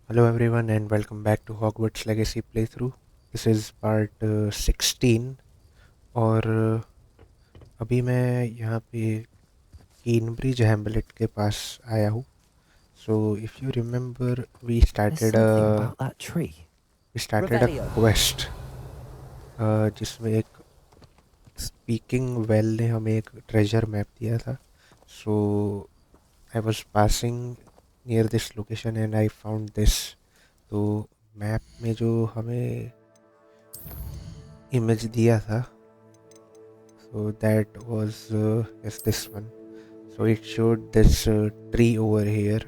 Hello everyone and welcome back to Hogwarts Legacy playthrough. This is part 16 और अभी मैं यहाँ पे कीनब्रिज हैम्बलेट के पास आया हूँ. So if you remember we There's started something a about that tree. we started a Revelio. quest जिसमें एक स्पीकिंग वेल ने हमें एक ट्रेजर मैप दिया था. So I was passing near this location and I found this. तो map में जो हमें इमेज दिया था, so that was yes, this one. So it showed this tree over here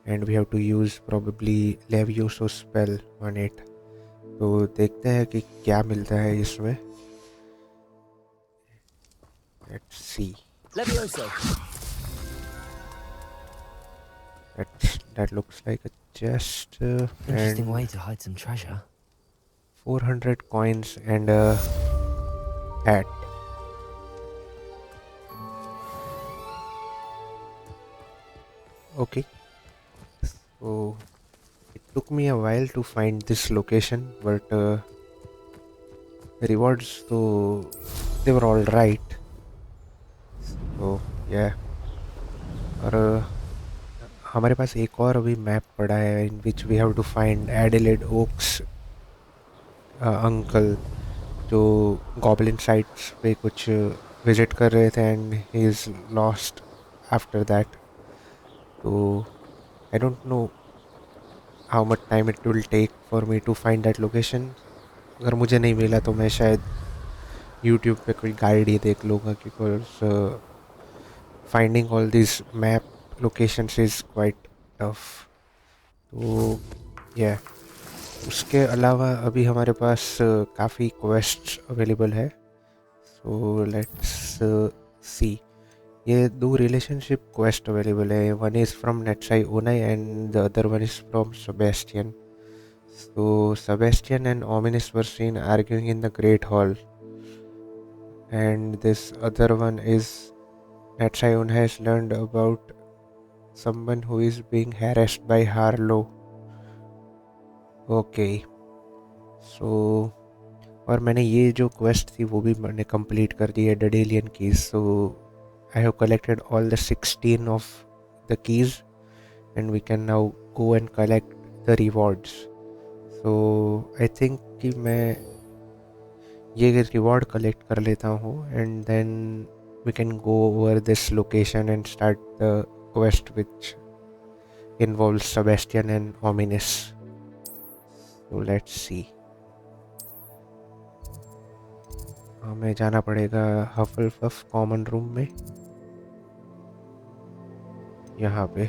and we have to use probably Levioso spell on it. तो देखते हैं कि क्या मिलता है इसमें. Let's see. Levioso. That looks like a chest Interesting and way to hide some treasure. 400 coins and a hat. Okay, so it took me a while to find this location, but the rewards though they were all right. So yeah, और हमारे पास एक और अभी map पड़ा है in which we have to find Adelaide Oaks uncle जो goblin sites पे कुछ विजिट कर रहे थे and he is lost after that. तो I don't know how much time it will take for me to find that location. अगर मुझे नहीं मिला तो मैं शायद यूट्यूब पे कोई गाइड ही देख लूँगा because finding all these map locations is quite tough. तो yeah, उसके अलावा अभी हमारे पास काफ़ी क्वेस्ट्स अवेलेबल है. So let's see. ये दो रिलेशनशिप क्वेस्ट अवेलेबल है. वन इज़ फ्रॉम नेट्साई ओनाई and the other one is from Sebastian. So Sebastian and Ominis were seen arguing in the Great Hall, and this other one is Natsai Onai has learned about someone who is being harassed by Harlow. Okay, so और मैंने ये जो quest थी वो भी मैंने complete कर दी है डेडेलियन keys. So I have collected all the 16 of the keys and we can now go and collect the rewards. So I think कि मैं ये रिवॉर्ड कलेक्ट कर लेता हूँ and then we can go over this location and start the quest which involves Sebastian and Ominis. So let's see. हमें जाना पड़ेगा हफलपफ common room में, यहाँ पे.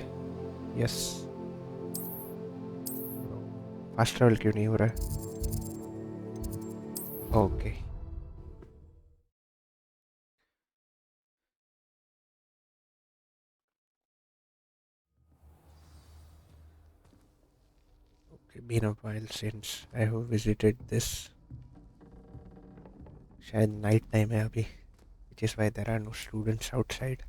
यस, फास्ट ट्रैवल क्यों नहीं हो रहा है? Okay, been a while since I have visited this. शायद नाइट टाइम है अभी, which is why there are no students outside.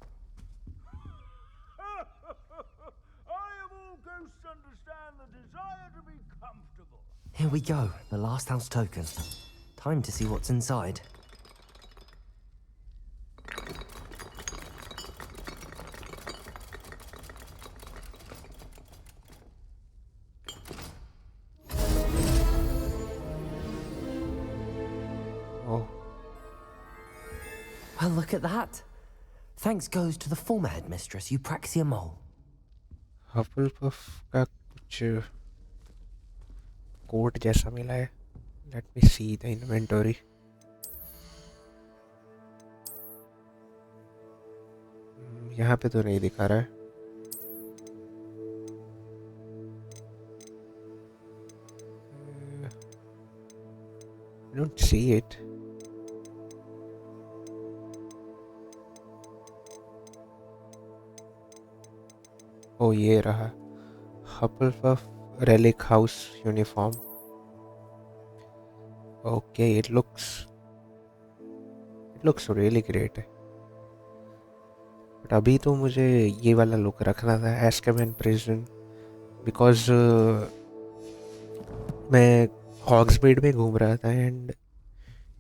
I of all ghosts understand the desire to be comfortable. Here we go, the last house token. Time to see what's inside. Oh, Well, look at that. Thanks goes to the former headmistress, Eupraxia Mole. हफलपफ का कुछ coat जैसा मिला है. Let me see the inventory. यहाँ पे तो नहीं दिखा रहा है. I don't see it. ओ ये रहा, हफलपफ relic house uniform. Okay, it looks really great. But अभी तो मुझे ये वाला लुक रखना था, Azkaban prison, because मैं हॉग्समीड में घूम रहा था and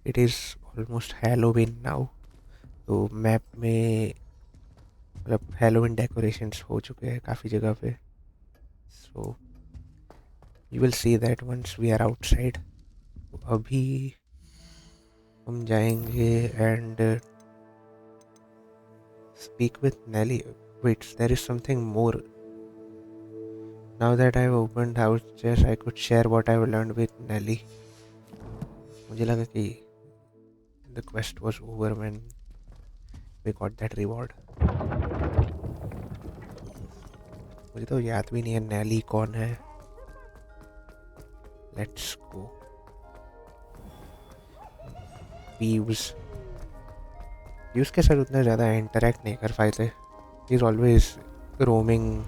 it is almost Halloween now. तो मैप में मतलब हैलोवीन डेकोरेशंस हो चुके हैं काफ़ी जगह पे। So you will see that once we are outside. तो अभी हम जाएंगे and speak with Nellie. Wait, there is something more. Now that I have opened house chest I could share what I have learned with Nellie. मुझे लगा कि the quest was over when we got that reward. मुझे तो याद भी नहीं है नेली कौन है। Let's go. पीव्स पीव्स के साथ उतना ज़्यादा इंटरेक्ट नहीं कर पाए थे। He is always roaming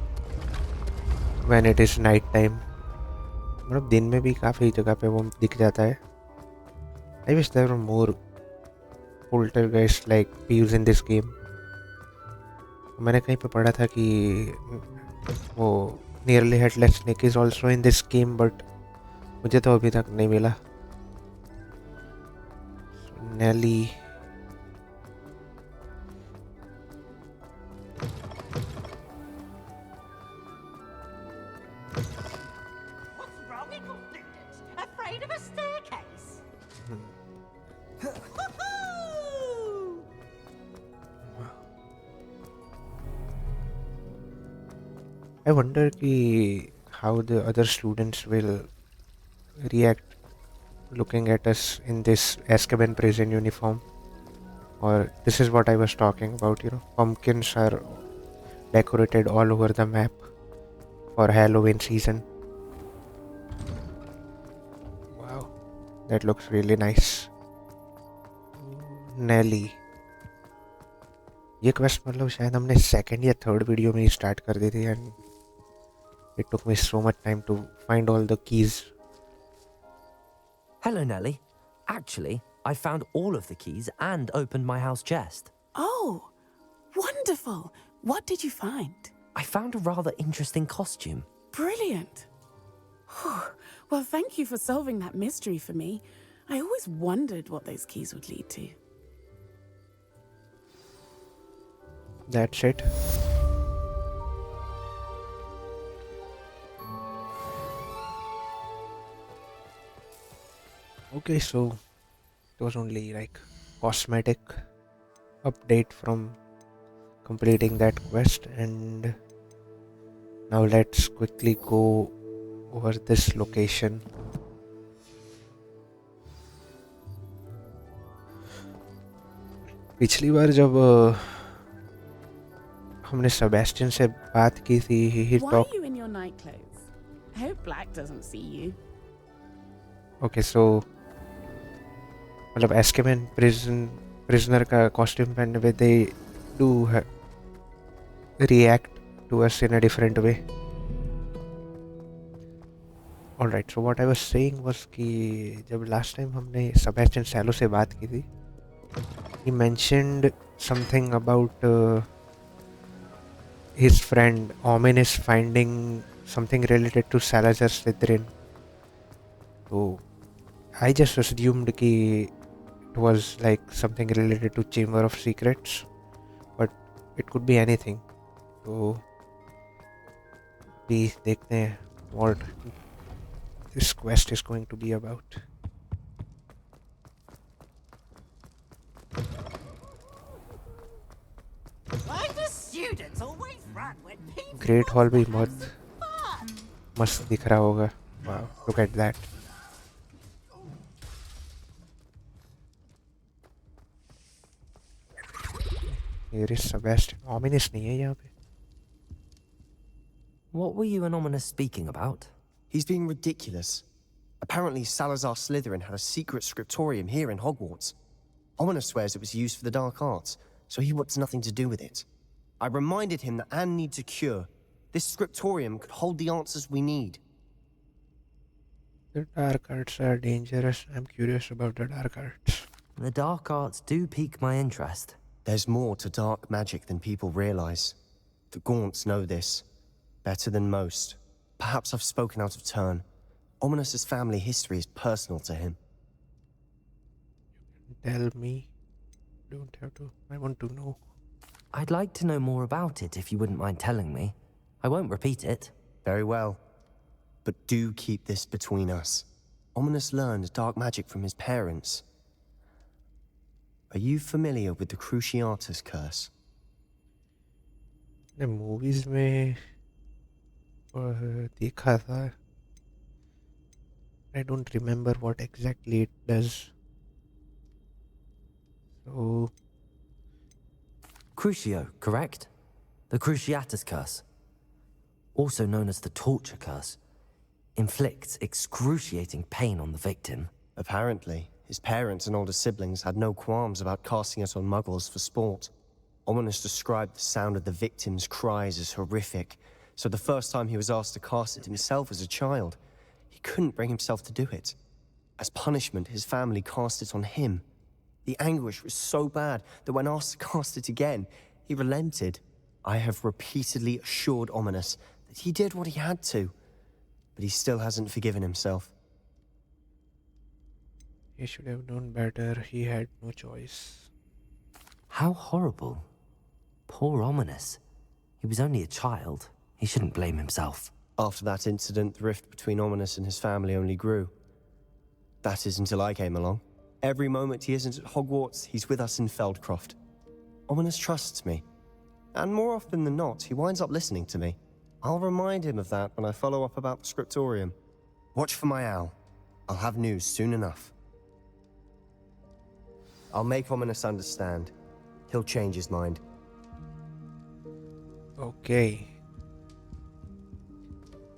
when it is night time. मतलब दिन में भी काफ़ी जगह पे वो दिख जाता है। I wish there were more poltergeist like Peeves in this game. मैंने कहीं पे पढ़ा था कि वो nearly headless snake is also in this game but मुझे तो अभी तक नहीं मिला। नेली What's wrong, little students? Afraid of a staircase? I wonder कि how the other students will react looking at us in this Azkaban prison uniform. Or this is what I was talking about, you know, pumpkins are decorated all over the map for Halloween season. Wow, that looks really nice. Nelly, ये quest मतलब शायद हमने second या third video में ही start कर दी थी and it took me so much time to find all the keys. Hello, Nelly. Actually, I found all of the keys and opened my house chest. Oh, wonderful. What did you find? I found a rather interesting costume. Brilliant. Well, thank you for solving that mystery for me. I always wondered what those keys would lead to. That's it. Okay, so it was only like cosmetic update from completing that quest, and now let's quickly go over this location. पिछली बार जब हमने Sebastian से बात की थी he Why talked. are you in your night clothes? I hope Black doesn't see you. Okay, so मतलब एस्केबन prisoner का costume पहनने पे they do react to us in a different way. Alright, so what I was saying was कि जब last time हमने Sebastian Sallow से बात की थी, he mentioned something about his friend Ominis finding something related to Salazar Slytherin. So I just assumed कि it was like something related to Chamber of Secrets, but it could be anything. So we देखते हैं what this quest is going to be about. Why do students always run when people Great Hall भी want to बहुत have some fun? मस्त दिख रहा होगा. Wow, look at that. Here is Sebastian. Ominous नहीं है यहाँ पे. What were you and Ominis speaking about? He's being ridiculous. Apparently, Salazar Slytherin had a secret scriptorium here in Hogwarts. Ominis swears it was used for the dark arts, so he wants nothing to do with it. I reminded him that Anne needs a cure. This scriptorium could hold the answers we need. The dark arts are dangerous. I'm curious about the dark arts. The dark arts do pique my interest. There's more to dark magic than people realize. The Gaunts know this better than most. Perhaps I've spoken out of turn, Ominis' family history is personal to him. Tell me. Don't have to. I want to know. I'd like to know more about it if you wouldn't mind telling me. I won't repeat it. Very well. But do keep this between us. Ominis learned dark magic from his parents. Are you familiar with the Cruciatus curse? The movies में देखा था. I don't remember what exactly it does. So Crucio, correct? The Cruciatus curse, also known as the torture curse, inflicts excruciating pain on the victim. Apparently, his parents and older siblings had no qualms about casting it on muggles for sport. Ominis described the sound of the victim's cries as horrific, so the first time he was asked to cast it himself as a child, he couldn't bring himself to do it. As punishment, his family cast it on him. The anguish was so bad that when asked to cast it again, he relented. I have repeatedly assured Ominis that he did what he had to, but he still hasn't forgiven himself. he should have known better. He had no choice. How horrible. Poor Ominis. He was only a child. He shouldn't blame himself. After that incident, the rift between Ominis and his family only grew. That is until I came along. Every moment he isn't at Hogwarts, he's with us in Feldcroft. Ominis trusts me. And more often than not, he winds up listening to me. I'll remind him of that when I follow up about the scriptorium. Watch for my owl. I'll have news soon enough. I'll make Ominis understand. He'll change his mind. Okay.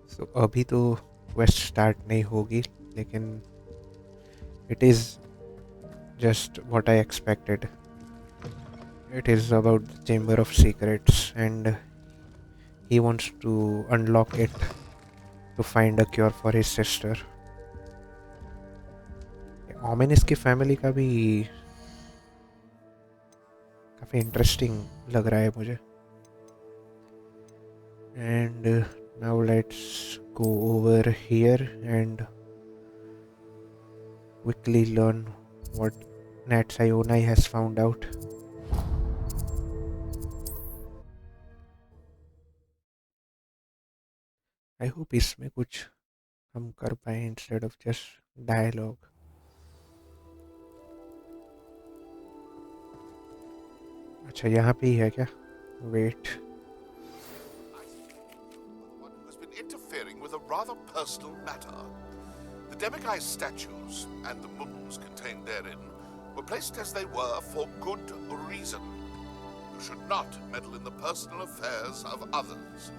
So अभी तो quest start नहीं होगी, लेकिन it is just what I expected. It is about the Chamber of Secrets and he wants to unlock it to find a cure for his sister. Ominis की family का भी काफ़ी interesting लग रहा है मुझे. And now let's go over here and quickly learn what Natsai Onai has found out. I hope इसमें कुछ हम कर पाए instead of just dialogue. अच्छा यहाँ पे ही है क्या? Wait. One who has been interfering with a rather personal matter. The Demiguise statues and the mumbles contained therein were placed as they were for good reason. You should not meddle in the personal affairs of others.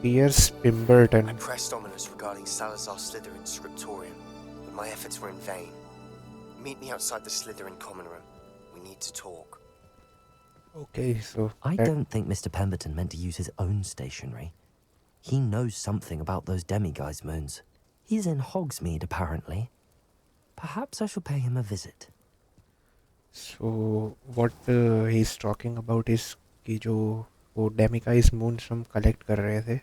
Pierce Pemberton. I pressed Ominis regarding Salazar Slytherin's scriptorium, but my efforts were in vain. Meet me outside the Slytherin common room. We need to talk. Okay, so I don't think Mr. Pemberton meant to use his own stationery. He knows something about those Demiguise moons. He's in Hogsmeade, apparently. Perhaps I shall pay him a visit. So what he's talking about is कि जो वो Demiguise moons हम collect कर रहे थे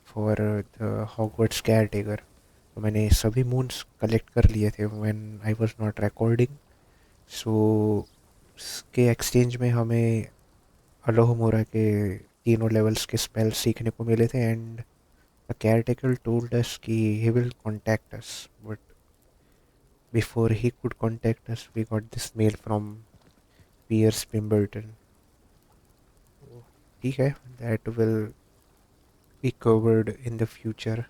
for the Hogwarts caretaker. तो मैंने सभी moons collect कर लिए थे when I was not recording. So उसके exchange में हमें अलोहमोरा के तीनों levels के spells सीखने को मिले थे and the caretaker told us कि he will contact us, but before he could contact us we got this mail from Pierce Pemberton. ठीक है, that will be covered in the future.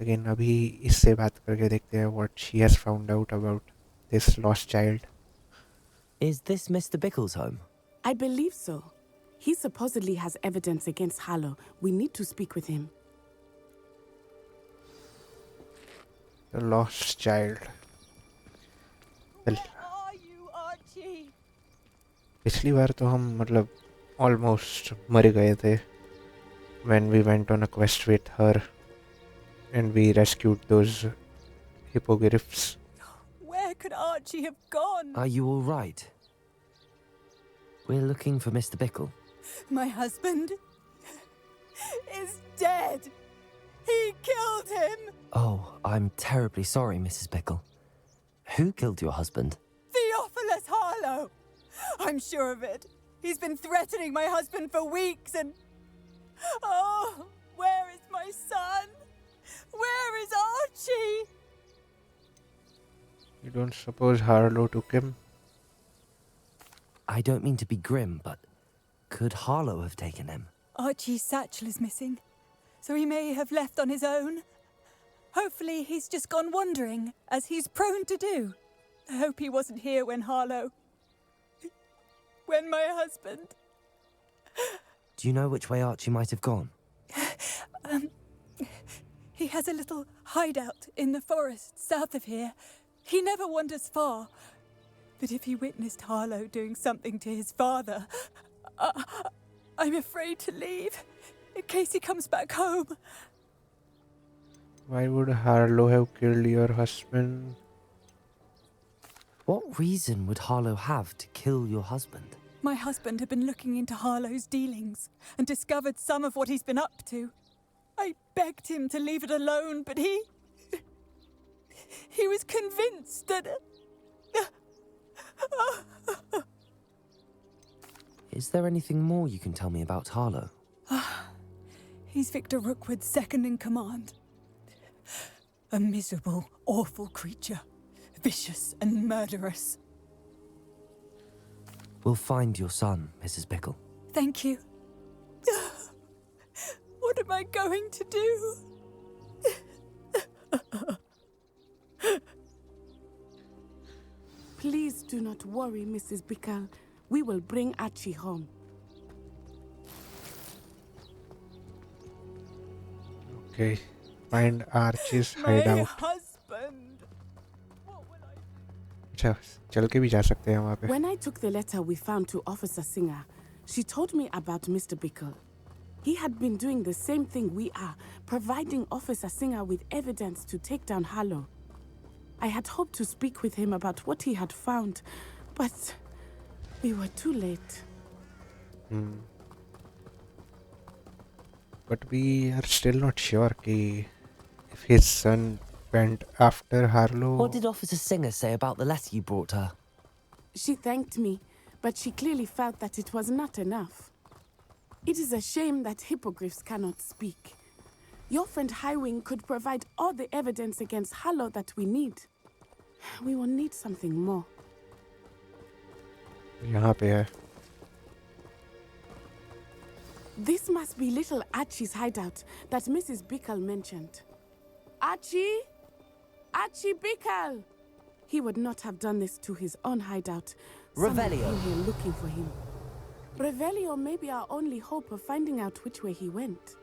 Again अभी इससे बात करके देखते हैं what she has found out about this lost child. Is this Mr. Bickle's home? I believe so. He supposedly has evidence against Sallow. We need to speak with him. The lost child. Well, Where are you, Archie? पिछली बार तो हम मतलब almost मर गए थे when we went on a quest with her and we rescued those hippogriffs. Where could Archie have gone? Are you all right? We're looking for Mr. Bickle. My husband is dead. He killed him! Oh, I'm terribly sorry, Mrs. Bickle. Who killed your husband? Theophilus Harlow! I'm sure of it. He's been threatening my husband for weeks and... Oh, where is my son? Where is Archie? You don't suppose Harlow took him? I don't mean to be grim, but could Harlow have taken him? Archie's satchel is missing, so he may have left on his own. Hopefully he's just gone wandering, as he's prone to do. I hope he wasn't here when when my husband... Do you know which way Archie might have gone? He has a little hideout in the forest south of here. He never wanders far. But if he witnessed Harlow doing something to his father, I'm afraid to leave, in case he comes back home. Why would Harlow have killed your husband? What reason would Harlow have to kill your husband? My husband had been looking into Harlow's dealings and discovered some of what he's been up to. I begged him to leave it alone, but he was convinced that... Is there anything more you can tell me about Harlow? He's Victor Rookwood's second in command. A miserable, awful creature. Vicious and murderous. We'll find your son, Mrs. Bickle. Thank you. What am I going to do? Please do not worry, Mrs. Bickle. We will bring Archie home. Okay, find Archie's My hideout. husband. What will I... अच्छा, चल के भी जा सकते हैं वहाँ पे. When I took the letter we found to Officer Singer, she told me about Mr. Bickle. He had been doing the same thing we are, providing Officer Singer with evidence to take down Harlow. I had hoped to speak with him about what he had found, but we were too late. But we are still not sure कि if his son went after Harlow. What did Officer Singer say about the letter you brought her? She thanked me, but she clearly felt that it was not enough. It is a shame that hippogriffs cannot speak. Your friend Highwing could provide all the evidence against Harlow that we need. We will need something more. यहाँ पे है. This must be little Archie's hideout that Mrs. Bickle mentioned. Archie? Archie Bickle! He would not have done this to his own hideout. Someone Revelio. came here looking for him. Revelio may be our only hope of finding out which way he went.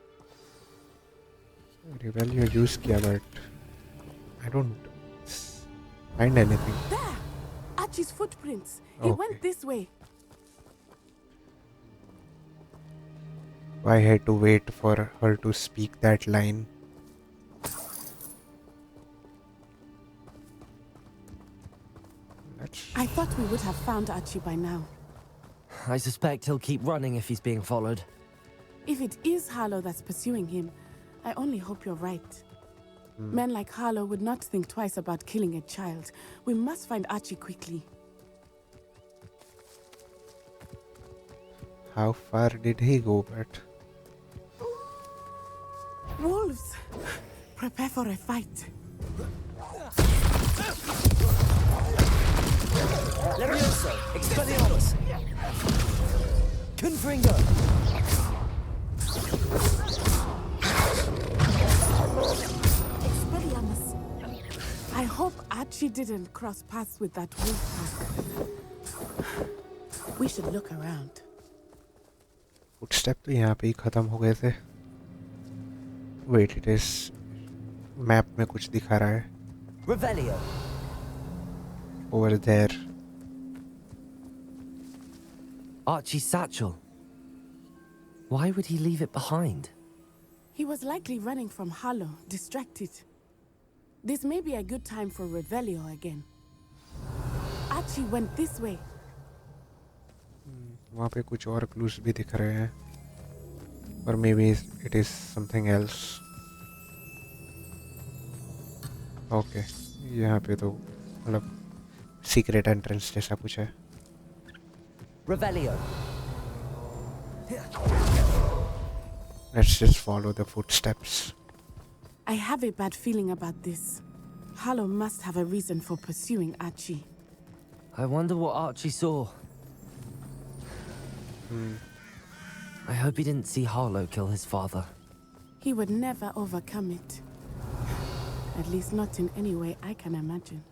Revelio use किया but I don't find anything. There! Archie's footprints. He Okay. went this way. I had to wait for her to speak that line. I thought we would have found Archie by now. I suspect he'll keep running if he's being followed. If it is Harlow that's pursuing him, I only hope you're right. Men like Harlow would not think twice about killing a child. We must find Archie quickly. How far did he go? But Wolves! Prepare for a fight. Levioso! Expelliarmus! Confringo! Expelliarmus. I hope Archie didn't cross paths with that wolf pack. We should look around. Footstep तो यहाँ पे ही खत्म हो गए थे. Wait, it is map में कुछ दिखा रहा है. Revelio! Over there. Archie's satchel. Why would he leave it behind? He was likely running from Harlow, distracted. This may be a good time for Revelio again. Archie went this way. वहाँ पे कुछ और clues भी दिख रहे हैं. Or maybe it is something else. Okay, यहाँ पे तो मतलब सीक्रेट एंट्रेंस जैसा कुछ है. Revelio. Let's just follow the footsteps. I have a bad feeling about this. Harlow must have a reason for pursuing Archie. I wonder what Archie saw. I hope he didn't see Harlow kill his father. He would never overcome it. At least not in any way I can imagine.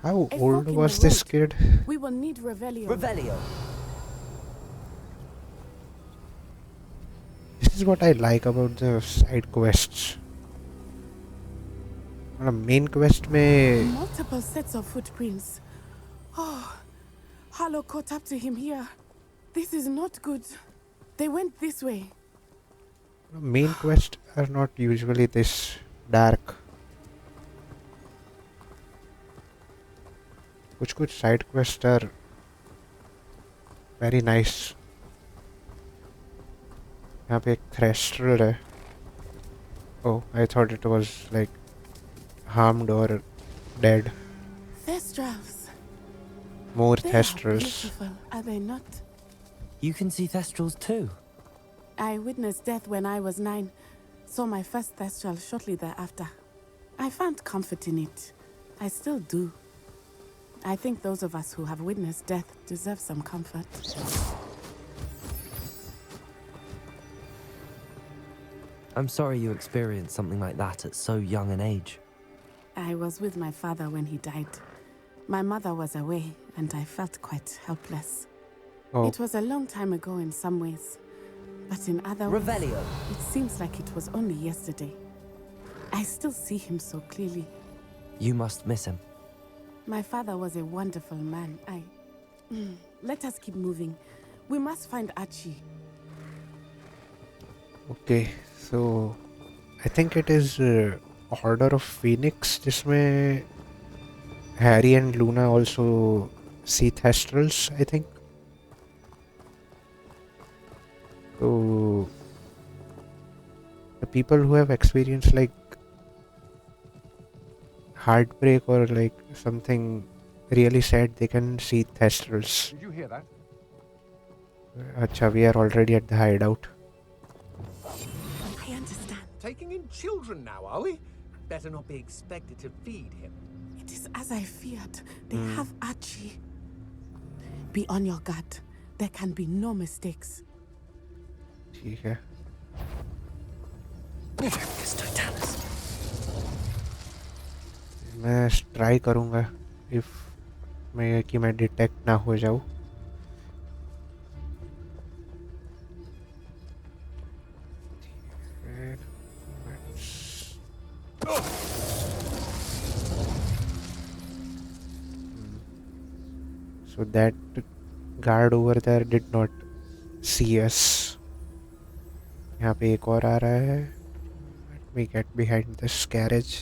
How A old fork in was the this road. kid? We will need Revelio. Revelio. This is what I like about the side quests. मतलब main quest में Multiple sets of footprints. Oh, Harlow caught up to him here. This is not good. They went this way. main quests are not usually this dark. कुछ side quests are very nice. यहाँ पे एक थ्रेस्ट्रल है. Oh, I thought it was like harmed or dead. Thestrals. More They are thestrals. beautiful, are they not? You can see Thestrals too. I witnessed death when I was 9. Saw my first Thestral shortly thereafter. I found comfort in it. I still do. I think those of us who have witnessed death deserve some comfort. I'm sorry you experienced something like that at so young an age. I was with my father when he died. My mother was away, and I felt quite helpless. Oh, It was a long time ago in some ways, but in other ways, Revelio. it seems like it was only yesterday. I still see him so clearly. You must miss him. My father was a wonderful man. Let us keep moving. We must find Archie. okay. So I think it is Order of Phoenix जिसमें Harry and Luna also see Thestrals, I think. So the people who have experienced like heartbreak or like something really sad, they can see Thestrals. Did you hear that? Acha, we are already at the hideout. I understand. Taking in children now, are we? Better not be expected to feed him. It is as I feared. They have Archie. Be on your guard. There can be no mistakes. ठीक है. मैं try करूँगा कि मैं detect ना हो जाऊँ. So that guard over there did not see us. यहाँ पे एक और आ रहा है. Let me get behind this carriage.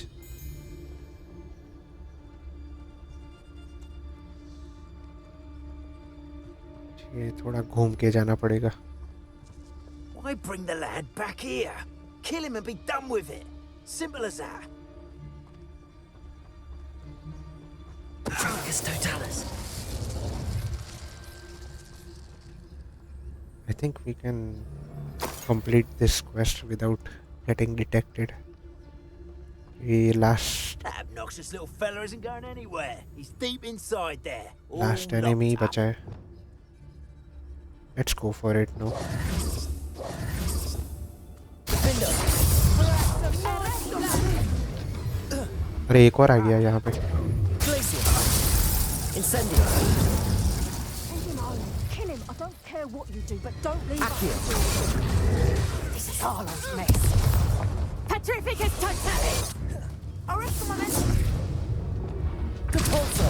ये थोड़ा घूम के जाना पड़ेगा. Why bring the lad back here? Kill him and be done with it. Simple as that. Focus Totalis. I think we can complete this quest without getting detected. The last That obnoxious little fella isn't going anywhere. He's deep inside there. all last enemy locked up. बचा है. Let's go for it. No. अरे एक और आ गया यहाँ पे. Incendio. Send him home. Kill him. I don't care what you do, but don't leave us. This is Harlow's mess. Petrificus Totalis! Arrest the momentum! Compulso.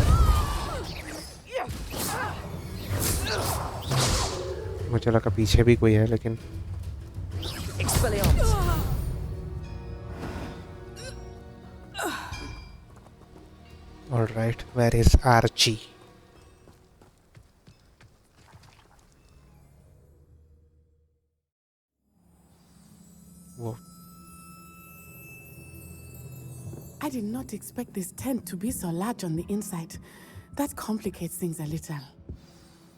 मुझे लगा पीछे भी कोई है लेकिन Expelliarmus. all right. Where is Archie? वो I did not expect this tent to be so large on the inside. That complicates things a little.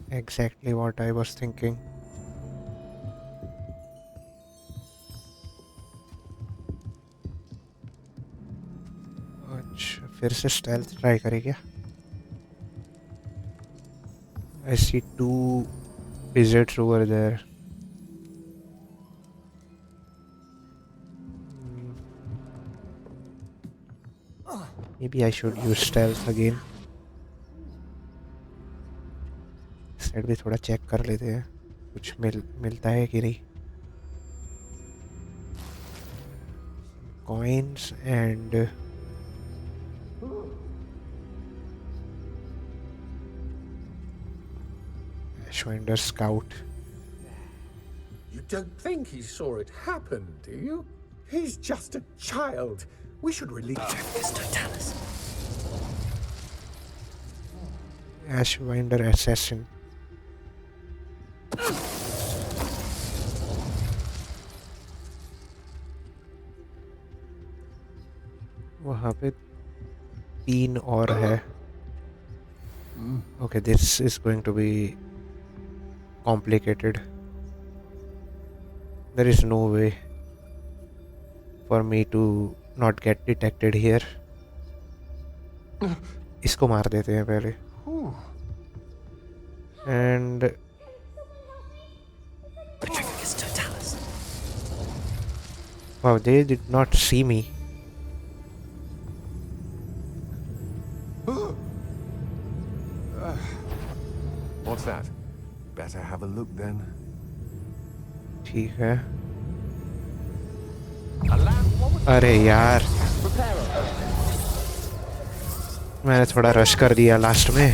Exactly what I was thinking. अच्छा फिर से stealth try करें क्या? I see two wizards over there. Maybe I should use stealth again. Side भी थोड़ा check कर लेते हैं कुछ मिलता है कि नहीं. Coins and Ashwinder Scout. You don't think he saw it happen, do you? He's just a child. We should release him. Ashwinder Assassin. वहाँ पे 3 और है. Okay, this is going to be complicated. There is no way for me to not get detected here. इसको मार देते हैं पहले. And wow, they did not see me. What's that? Better have a look then. ठीक है. अरे यार मैंने थोड़ा रश कर दिया लास्ट में.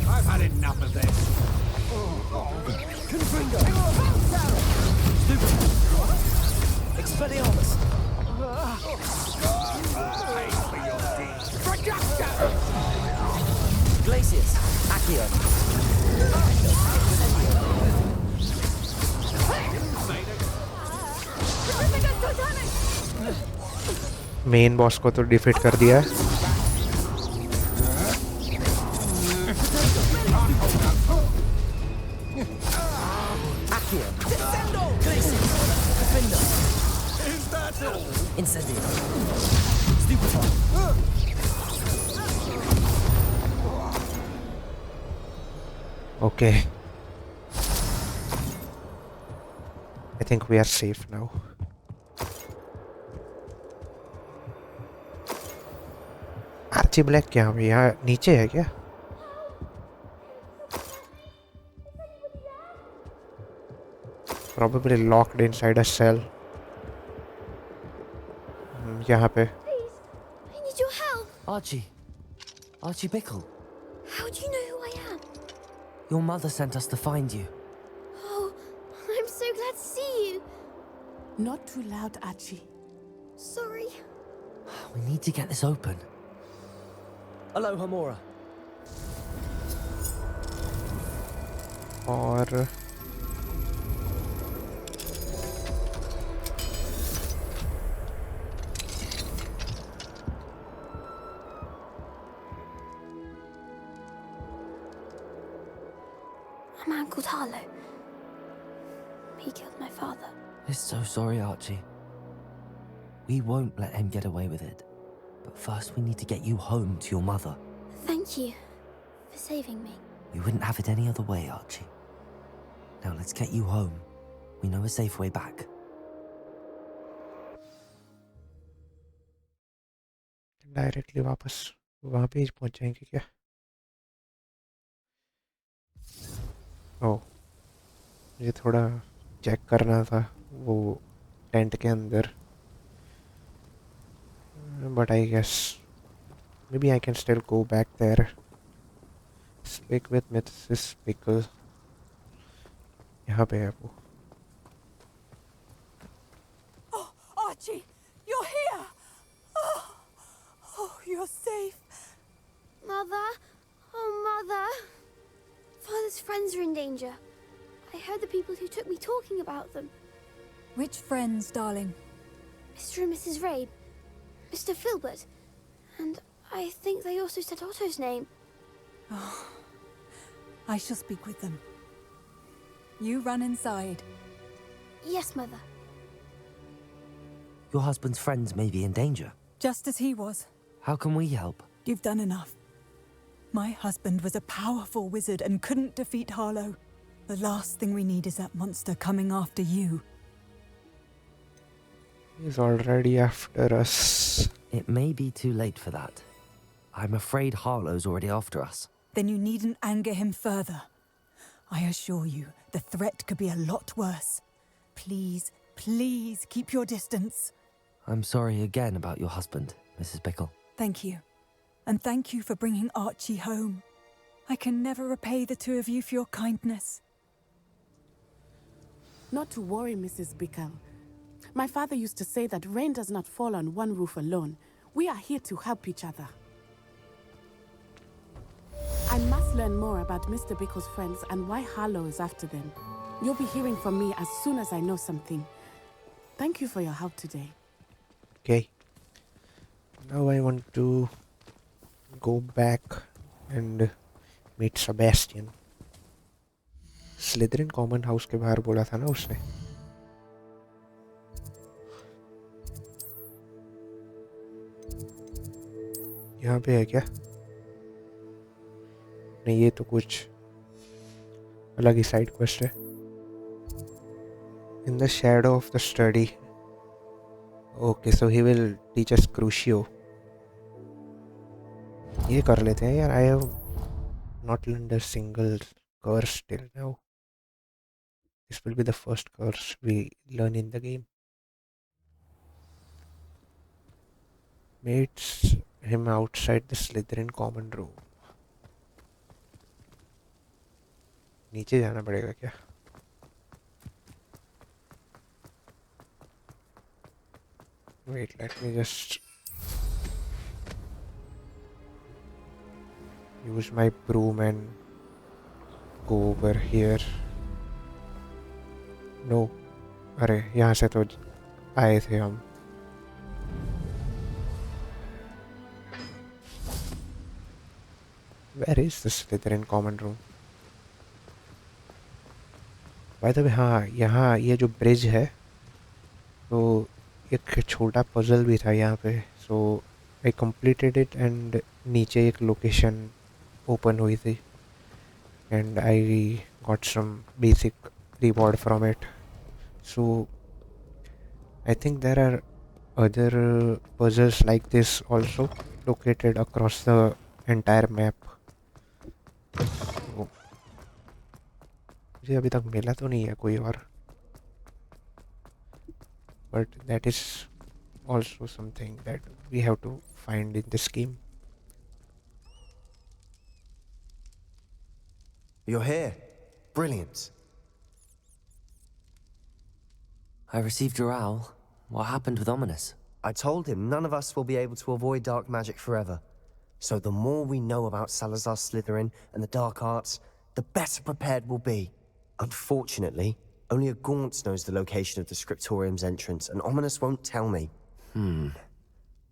I've had enough of this. Expelliarmus! Glacius! Accio! Main boss को तो डिफीट कर दिया. Okay. I think we are safe now. Archie Black क्या है यहाँ नीचे है क्या? Probably locked inside a cell. यहाँ पे. I need your help. Archie Bickle. How do you know who I am? Your mother sent us to find you. Oh, I'm so glad to see you. Not too loud, Archie. Sorry. We need to get this open. Hello, Hamora. और A man called Harlow. He killed my father. We're so sorry, Archie. We won't let him get away with it. But first we need to get you home to your mother. Thank you for saving me. We wouldn't have it any other way, Archie. Now let's get you home. We know a safe way back. Directly वापस वहाँ पे ही पहुँच जाएंगे क्या? ओह, मुझे थोड़ा check करना था वो टेंट के अंदर. But I guess maybe I can still go back there. Speak with Mrs. Pickle. यहाँ पे है वो. Oh, Archie, you're here! you're safe. Mother? Oh, Mother. Father's friends are in danger. I heard the people who took me talking about them. Which friends, darling? Mr. and Mrs. Rabe, Mr. Filbert, and I think they also said Otto's name. Oh, I shall speak with them. You run inside. Yes, Mother. Your husband's friends may be in danger. Just as he was. How can we help? You've done enough. My husband was a powerful wizard and couldn't defeat Harlow. The last thing we need is that monster coming after you. He's already after us. It may be too late for that. I'm afraid Harlow's already after us. Then you needn't anger him further. I assure you, the threat could be a lot worse. Please, please keep your distance. I'm sorry again about your husband, Mrs. Bickle. Thank you. And thank you for bringing Archie home. I can never repay the two of you for your kindness. Not to worry, Mrs. Bickle. My father used to say that rain does not fall on one roof alone. We are here to help each other. I must learn more about Mr. Bickle's friends and why Harlow is after them. You'll be hearing from me as soon as I know something. Thank you for your help today. Okay. Now I want to go back and meet Sebastian. Slytherin common house के बाहर बोला था ना उसने. यहाँ पे है क्या? नहीं, ये तो कुछ अलग ही साइड क्वेस्ट है. In the shadow of the study. Okay, so he will teach us Crucio. ये कर लेते हैं यार. I have not learned a single curse till now. This will be the first curse we learn in the game. Meets him outside the Slytherin common room. नीचे जाना पड़ेगा क्या? Wait, let me just use my broom and go over here. No, अरे यहाँ से तो आए थे हम. Where is the Slytherin common room? By the way, हाँ, यहाँ ये जो ब्रिज है तो एक छोटा पजल भी था यहाँ पे. So I completed it and नीचे एक लोकेशन ओपन हुई थी and I got some basic reward from it. So I think there are other puzzles like this also located across the entire map. So, मुझे अभी तक मिला तो नहीं है कोई और, but that is also something that we have to find in this game. You're here. Brilliant. I received your owl. What happened with Ominis? I told him none of us will be able to avoid dark magic forever. So the more we know about Salazar Slytherin and the dark arts, the better prepared we'll be. Unfortunately, only a Gaunt knows the location of the Scriptorium's entrance, and Ominis won't tell me.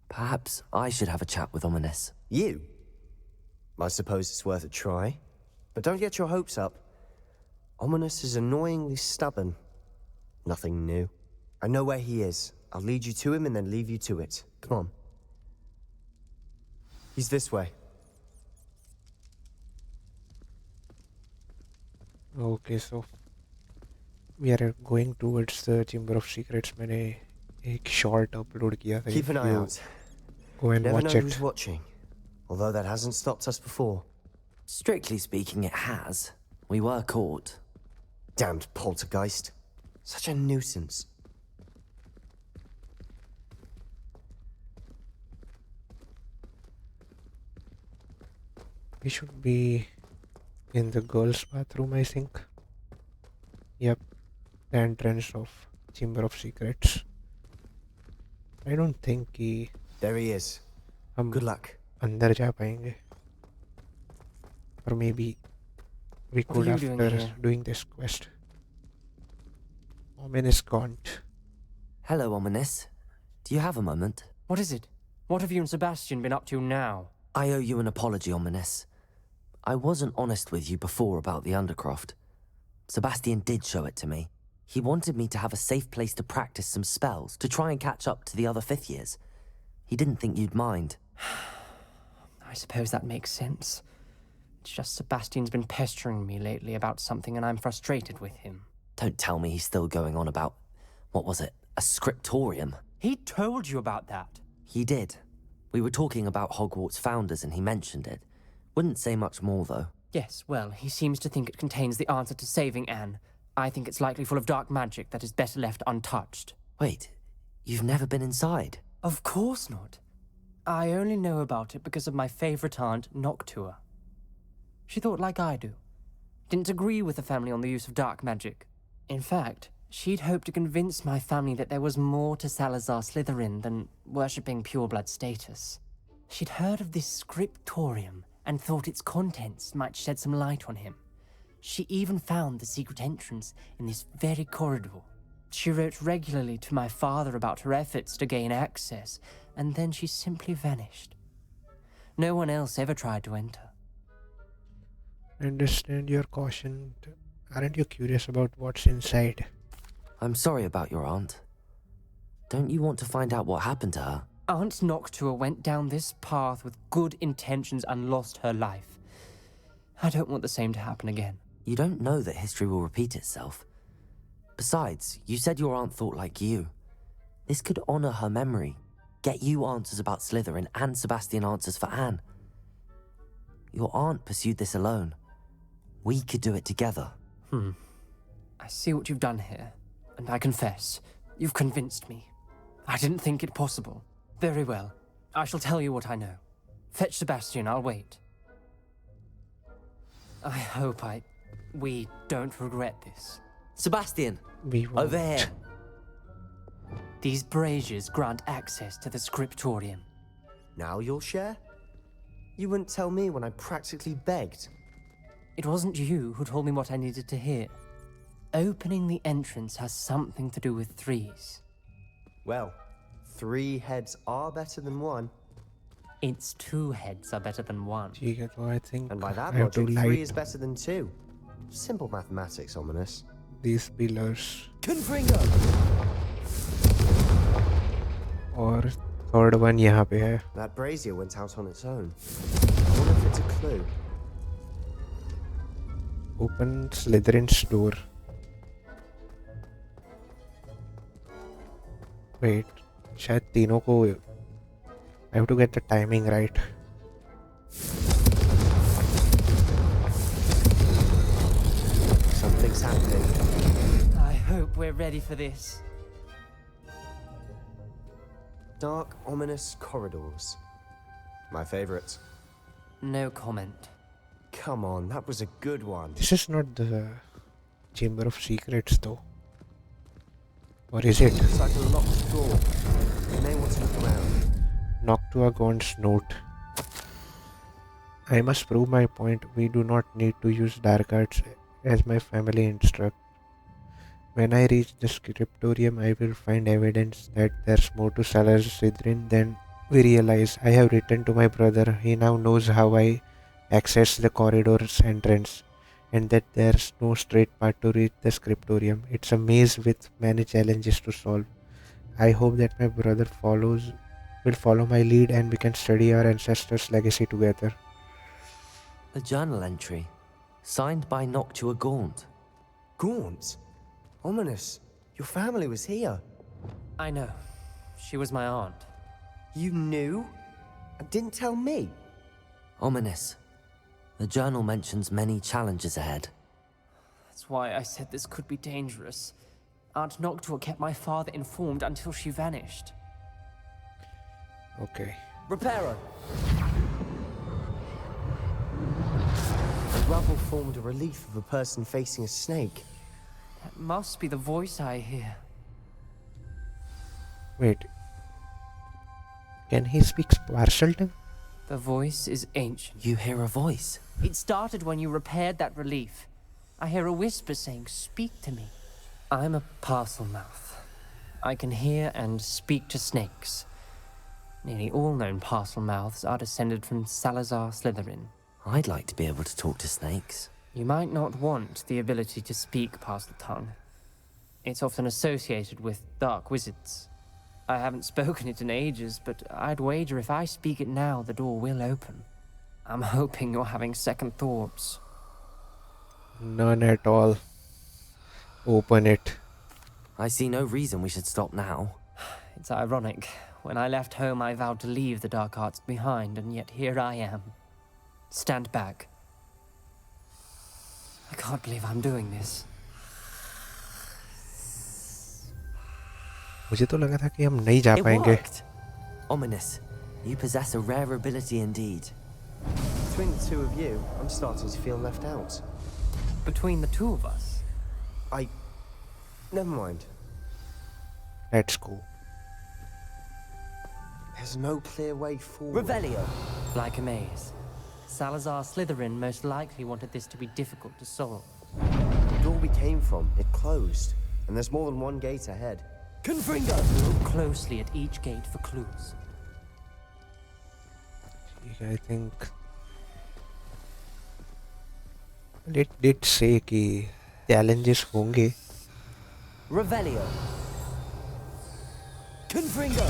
Perhaps I should have a chat with Ominis. You? I suppose it's worth a try. But don't get your hopes up. Ominis is annoyingly stubborn. Nothing new. I know where he is. I'll lead you to him and then leave you to it. Come on. He's this way. Okay, so we are going towards the Chamber of Secrets. मैंने एक short upload किया था. Keep an eye out. Go and Never watch know it. who's watching. Although that hasn't stopped us before. Strictly speaking, it has. We were caught. Damned poltergeist. Such a nuisance. We should be in the girls' bathroom, I think. Yep, the entrance of Chamber of Secrets. I don't think he... There he is. हम Good luck. अंदर जा पाएंगे. Or maybe we What are could you doing after here? doing this quest. Ominis Gaunt. Hello, Ominis. Do you have a moment? What is it? What have you and Sebastian been up to now? I owe you an apology, Ominis. I wasn't honest with you before about the Undercroft. Sebastian did show it to me. He wanted me to have a safe place to practice some spells, to try and catch up to the other 5th years. He didn't think you'd mind. I suppose that makes sense. It's just Sebastian's been pestering me lately about something and I'm frustrated with him. Don't tell me he's still going on about, what was it, a scriptorium? He told you about that. He did. We were talking about Hogwarts founders and he mentioned it. Wouldn't say much more, though. Yes, well, he seems to think it contains the answer to saving Anne. I think it's likely full of dark magic that is better left untouched. Wait, you've never been inside? Of course not. I only know about it because of my favourite aunt, Noctua. She thought like I do. Didn't agree with the family on the use of dark magic. In fact, she'd hoped to convince my family that there was more to Salazar Slytherin than worshipping pureblood status. She'd heard of this scriptorium and thought its contents might shed some light on him. She even found the secret entrance in this very corridor. She wrote regularly to my father about her efforts to gain access, and then she simply vanished. No one else ever tried to enter. I understand your caution. Aren't you curious about what's inside? I'm sorry about your aunt. Don't you want to find out what happened to her? Aunt Noctua went down this path with good intentions and lost her life. I don't want the same to happen again. You don't know that history will repeat itself. Besides, you said your aunt thought like you. This could honor her memory, get you answers about Slytherin and Sebastian answers for Anne. Your aunt pursued this alone. We could do it together. I see what you've done here, and I confess, you've convinced me. I didn't think it possible. Very well. I shall tell you what I know. Fetch Sebastian, I'll wait. I hope we don't regret this. Sebastian! We won't. Over here! These braziers grant access to the scriptorium. Now you'll share? You wouldn't tell me when I practically begged. It wasn't you who told me what I needed to hear. Opening the entrance has something to do with threes. Well, 3 heads are better than 1. It's 2 heads are better than 1. ठीक है, तो I think And by that I have to logic, 3 light is better than 2. Simple mathematics, Ominis. these pillars. Confringo! और third one यहाँ पे है. That brazier went out on its own. I wonder if it's a clue. Open Slytherin's door. Wait, शायद तीनों को I have to get the timing right. Something's happening. I hope we're ready for this. Dark, ominous corridors. My favorite. No comment. Come on, that was a good one. This is not the Chamber of Secrets though. Or is it? It's like a locked door. You may want to look around. Noctua Gaunt's note. I must prove my point. We do not need to use dark arts as my family instruct. When I reach the scriptorium, I will find evidence that there's more to Salazar Slytherin than we realize. I have written to my brother. He now knows how I access the corridor's entrance, and that there's no straight path to reach the scriptorium. It's a maze with many challenges to solve. I hope that my brother will follow my lead and we can study our ancestors' legacy together. A journal entry, signed by Noctua Gaunt. Gaunt? Ominous. Your family was here. I know. She was my aunt. You knew? And didn't tell me? Ominis. The journal mentions many challenges ahead. That's why I said this could be dangerous. Aunt Noctua kept my father informed until she vanished. Okay. Reparo! The rubble formed a relief of a person facing a snake. That must be the voice I hear. Wait. Can he speak Sparselton? The voice is ancient. You hear a voice? It started when you repaired that relief. I hear a whisper saying, "Speak to me." I'm a parcel mouth. I can hear and speak to snakes. Nearly all known parcel mouths are descended from Salazar Slytherin. I'd like to be able to talk to snakes. You might not want the ability to speak parcel tongue. It's often associated with dark wizards. I haven't spoken it in ages, but I'd wager if I speak it now, the door will open. I'm hoping you're having second thoughts. None at all. Open it. I see no reason we should stop now. It's ironic. When I left home, I vowed to leave the dark arts behind, and yet here I am. Stand back. I can't believe I'm doing this. मुझे तो लगा था कि हम नहीं जा पाएंगे. It worked. Ominis, you possess a rare ability indeed. Between the two of you, I'm starting to feel left out. Between the two of us? Never mind. Let's go. There's no clear way forward. Revelio. Like a maze. Salazar Slytherin most likely wanted this to be difficult to solve. The door we came from, it closed. And there's more than one gate ahead. Confringo! Look closely at each gate for clues. I think it did say कि challenges होंगे. Revelio. Confringo!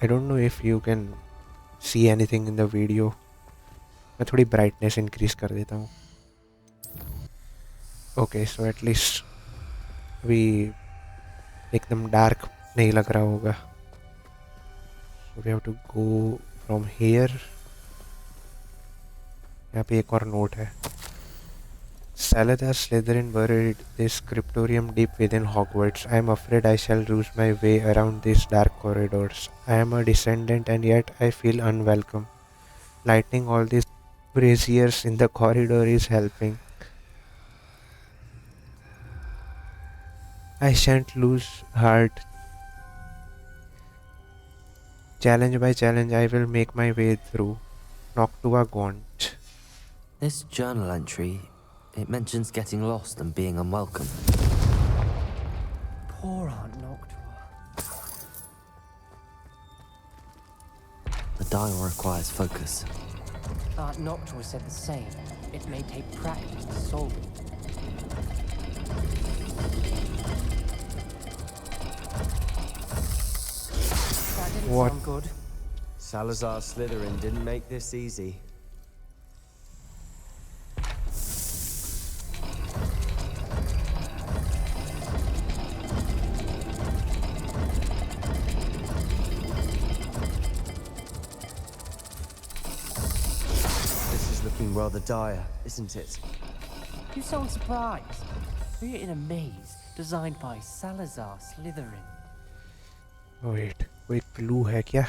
I don't know if you can see anything in the video. मैं थोड़ी brightness increase कर देता हूँ. Okay, so at least अभी एकदम dark नहीं लग रहा होगा. So we have to go from here. यहाँ पे एक और note है. Salazar Slytherin buried this scriptorium deep within Hogwarts. I am afraid I shall lose my way around these dark corridors. I am a descendant and yet I feel unwelcome. Lighting all these braziers in the corridor is helping. I shan't lose heart. Challenge by challenge, I will make my way through. Noctua Gaunt. This journal entry, it mentions getting lost and being unwelcome. Poor Aunt Noctua. The dial requires focus. Aunt Noctua said the same. It may take practice to solve it. That didn't What? sound good. Salazar Slytherin didn't make this easy. This is looking rather dire, isn't it? You sound surprised. We're in a maze designed by Salazar Slytherin. Wait, कोई clue है क्या?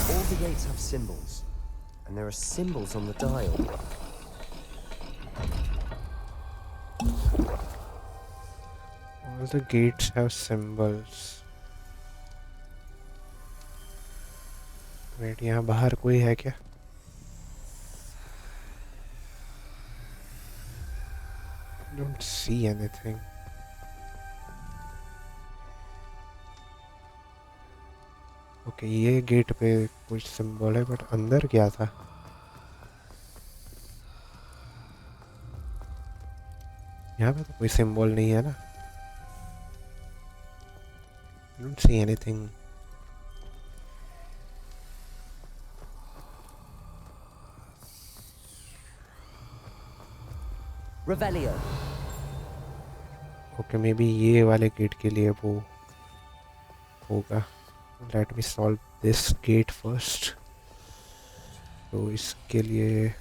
All the gates have symbols, and there are symbols on the dial. All the gates have symbols. Wait, यहाँ बाहर कोई है क्या? Don't see anything. Okay, ये gate पे कुछ सिंबल है, बट अंदर क्या था? यहाँ पे तो कोई सिंबल नहीं है ना? Don't see anything. Revelio. Okay, maybe ये वाले गेट के लिए वो होगा. Let me solve this gate first. तो इसके लिए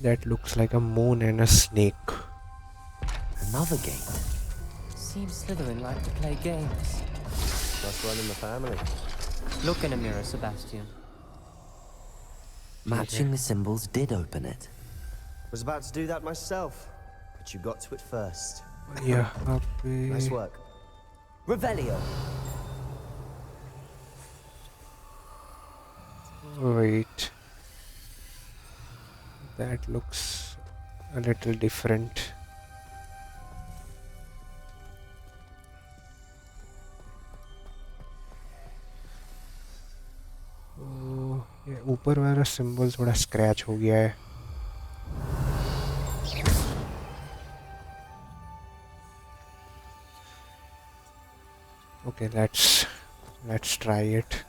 that looks like a moon and a snake. Another gate. Seems Slytherin like to play games. That's one in the family. Look in a mirror, Sebastian. Matching the symbols did open it. Was about to do that myself, but you got to it first. यहाँ Nice पे work. Revelio. wait, that looks a little different. ये ऊपर वाला symbol थोड़ा scratch हो गया है. Okay, let's try it.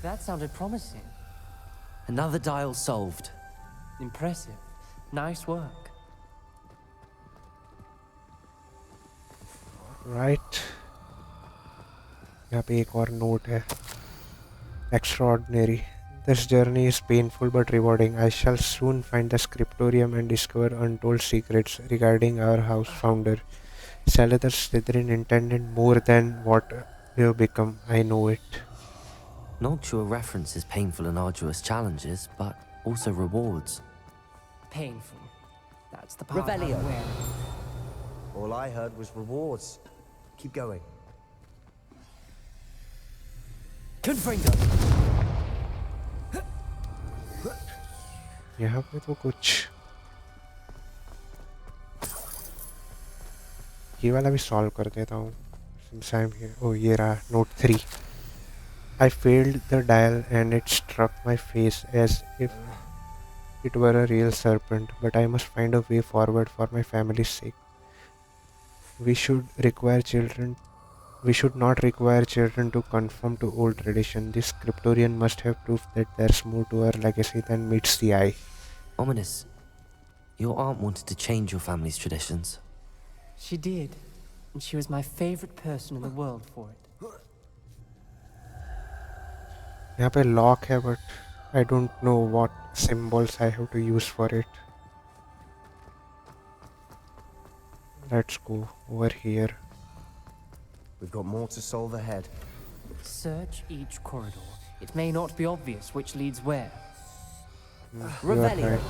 That sounded promising. Another dial solved. Impressive. Nice work. Right. यहाँ पे एक और नोट है. Extraordinary. This journey is painful but rewarding. I shall soon find the scriptorium and discover untold secrets regarding our house founder. Salazar Slytherin intended more than what we have become. I know it. Noctua references painful and arduous challenges, but also rewards. Painful. That's the part Revelio. I'm wearing. All I heard was rewards. Keep going. Confringo. यहाँ पे तो कुछ ये वाला भी solve कर देता हूँ. Since I'm here. Oh, ये रहा note 3. I failed the dial and it struck my face as if it were a real serpent, but I must find a way forward for my family's sake. We should not require children to conform to old tradition. This scriptorium must have proof that there's more to our legacy than meets the eye. Ominis, your aunt wanted to change your family's traditions. She did. And she was my favorite person in the world for it. यहाँ पे lock है, but I don't know what symbols I have to use for it. Let's go over here. We've got more to solve ahead. Search each corridor. It may not be obvious which leads where. You are right.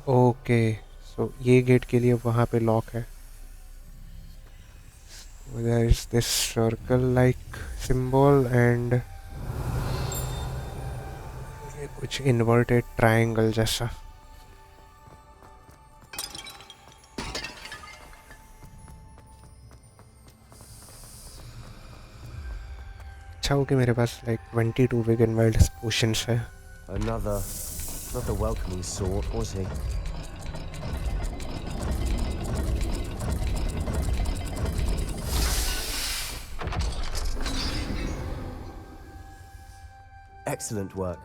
Okay, so ये gate के लिए वहाँ पे lock है. There is this circle-like symbol and ये कुछ inverted triangle जैसा. अच्छा हो कि मेरे पास like 22 big and wild potions है. Another, not the welcoming sort, was he? Excellent work.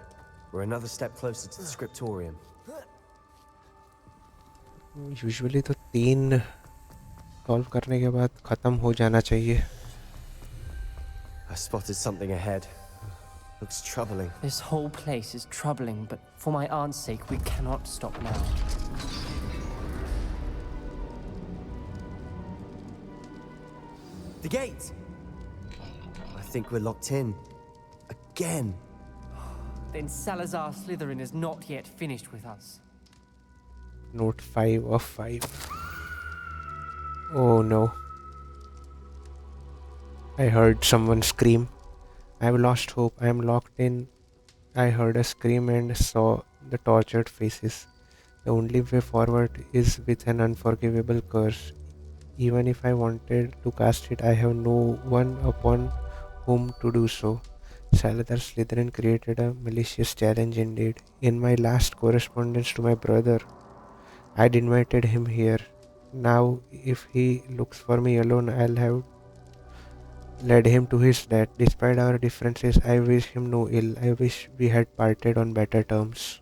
We're another step closer to the scriptorium. Usually तो 3 solve करने के बाद खत्म हो जाना चाहिए. I spotted something ahead. Looks troubling. This whole place is troubling, but for my aunt's sake, we cannot stop now. The gate! I think we're locked in. Again. Then Salazar Slytherin is not yet finished with us. Note 5 of 5. Oh no. I heard someone scream. I've lost hope. I am locked in. I heard a scream and saw the tortured faces. The only way forward is with an unforgivable curse. Even if I wanted to cast it, I have no one upon whom to do so. Salazar Slytherin created a malicious challenge indeed. In my last correspondence to my brother, I'd invited him here. Now, if he looks for me alone, I'll have led him to his death. Despite our differences, I wish him no ill. I wish we had parted on better terms.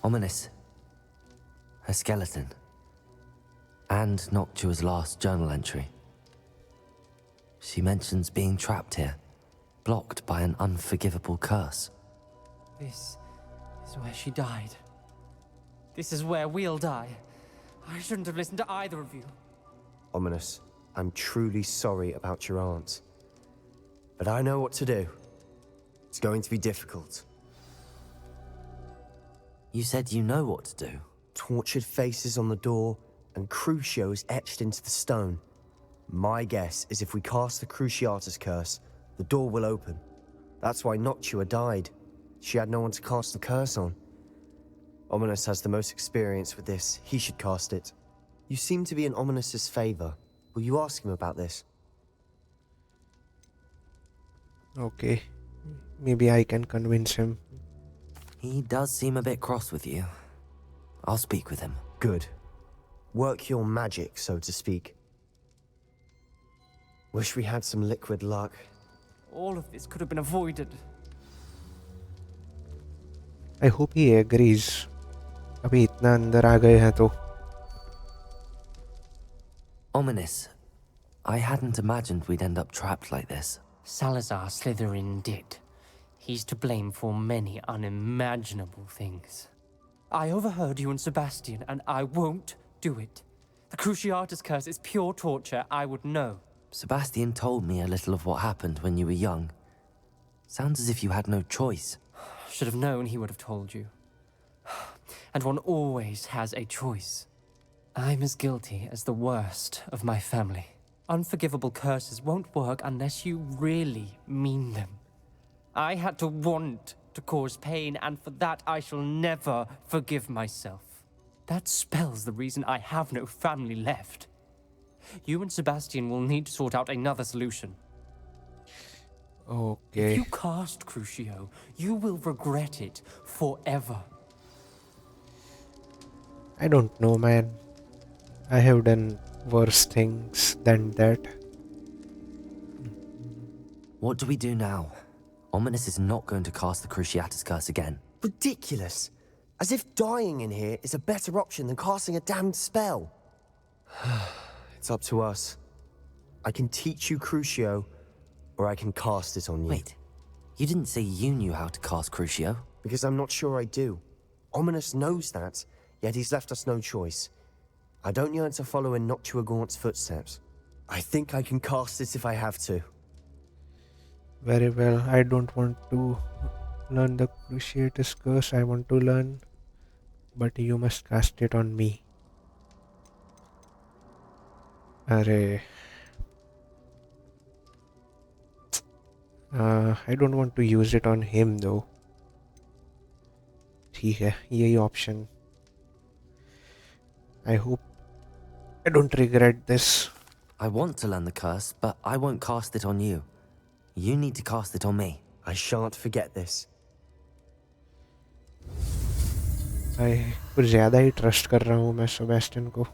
Ominis. A skeleton. And Noctua's last journal entry. She mentions being trapped here, blocked by an unforgivable curse. This is where she died. This is where we'll die. I shouldn't have listened to either of you. Ominis, I'm truly sorry about your aunt. But I know what to do. It's going to be difficult. You said you know what to do. Tortured faces on the door, and Crucio etched into the stone. My guess is if we cast the Cruciatus curse, the door will open. That's why Noctua died. She had no one to cast the curse on. Ominis has the most experience with this. He should cast it. You seem to be in Ominis' favor. Will you ask him about this? Okay. Maybe I can convince him. He does seem a bit cross with you. I'll speak with him. Good. Work your magic, so to speak. Wish we had some liquid luck. All of this could have been avoided. I hope he agrees. अभी इतना अंदर आ गए हैं तो. Ominis, I hadn't imagined we'd end up trapped like this. Salazar Slytherin did. He's to blame for many unimaginable things. I overheard you and Sebastian, and I won't do it. The Cruciatus curse is pure torture. I would know. Sebastian told me a little of what happened when you were young. Sounds as if you had no choice. Should have known he would have told you. And one always has a choice. I'm as guilty as the worst of my family. Unforgivable curses won't work unless you really mean them. I had to want to cause pain, and for that I shall never forgive myself. That spells the reason I have no family left. You and Sebastian will need to sort out another solution. Okay. If you cast Crucio, you will regret it forever. I don't know, man. I have done worse things than that. What do we do now? Ominis is not going to cast the Cruciatus curse again. Ridiculous. As if dying in here is a better option than casting a damned spell. It's up to us. I can teach you Crucio, or I can cast it on you. Wait, you didn't say you knew how to cast Crucio? Because I'm not sure I do. Ominis knows that, yet he's left us no choice. I don't yearn to follow in Noctua Gaunt's footsteps. I think I can cast it if I have to. Very well. I don't want to learn the Cruciatus curse. I want to learn, but you must cast it on me. Array. I don't want to use it on him though. ठीक है, यही option. I hope I don't regret this. I want to learn the curse, but I won't cast it on you. You need to cast it on me. I shan't forget this. I कुछ ज़्यादा ही trust कर रहा हूँ मैं Sebastian को.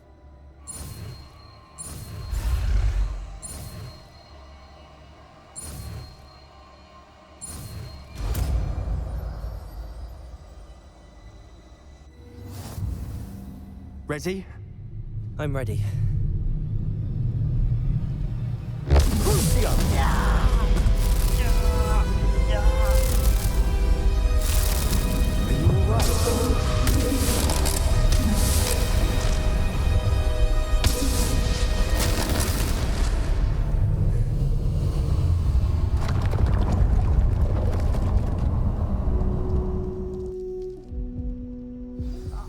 Ready? I'm ready.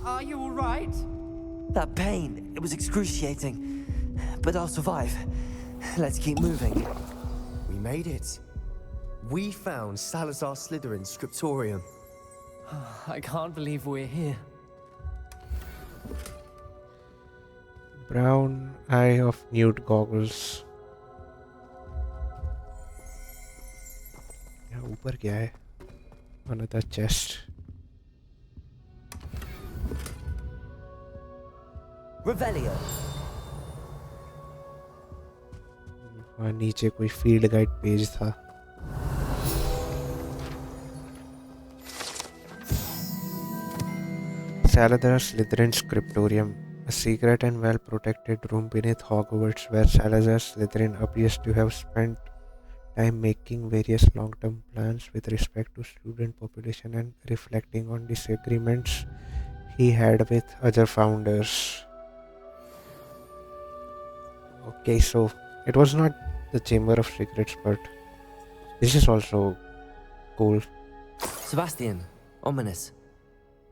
Are you all right? That pain, it was excruciating. But I'll survive. Let's keep moving. We made it. We found Salazar Slytherin's scriptorium. I can't believe we're here. Brown Eye of Newt goggles. यहाँ ऊपर क्या है? Another chest. Revelio. और नीचे कोई field guide page था. Salazar Slytherin's Scriptorium. A secret and well-protected room beneath Hogwarts where Salazar Slytherin appears to have spent time making various long-term plans with respect to student population and reflecting on disagreements he had with other founders. Okay, so it was not the Chamber of Secrets, but this is also cool. Sebastian, Ominis.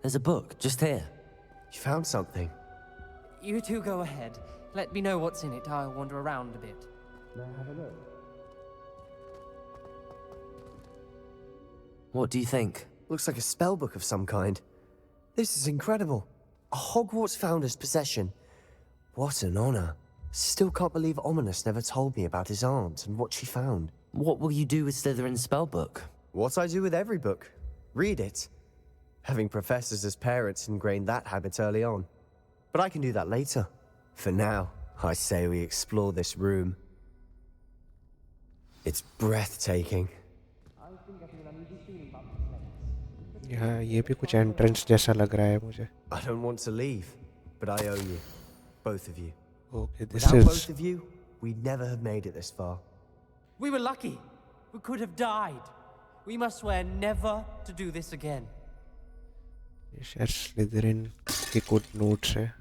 There's a book just here. You found something? You two go ahead. Let me know what's in it. I'll wander around a bit. May I have a look? What do you think? Looks like a spell book of some kind. This is incredible. A Hogwarts founder's possession. What an honor. Still can't believe Ominis never told me about his aunt and what she found. What will you do with Slytherin's spellbook? What I do with every book. Read it. Having professors as parents ingrained that habit early on. But I can do that later. For now, I say we explore this room. It's breathtaking. यहाँ ये भी कुछ entrance जैसा लग रहा है मुझे. I don't want to leave, but I owe you. Both of you. Okay, this Without is... both of you, we'd never have made it this far. We were lucky. We could have died. We must swear never to do this again. शायद Slytherin के कुछ notes है.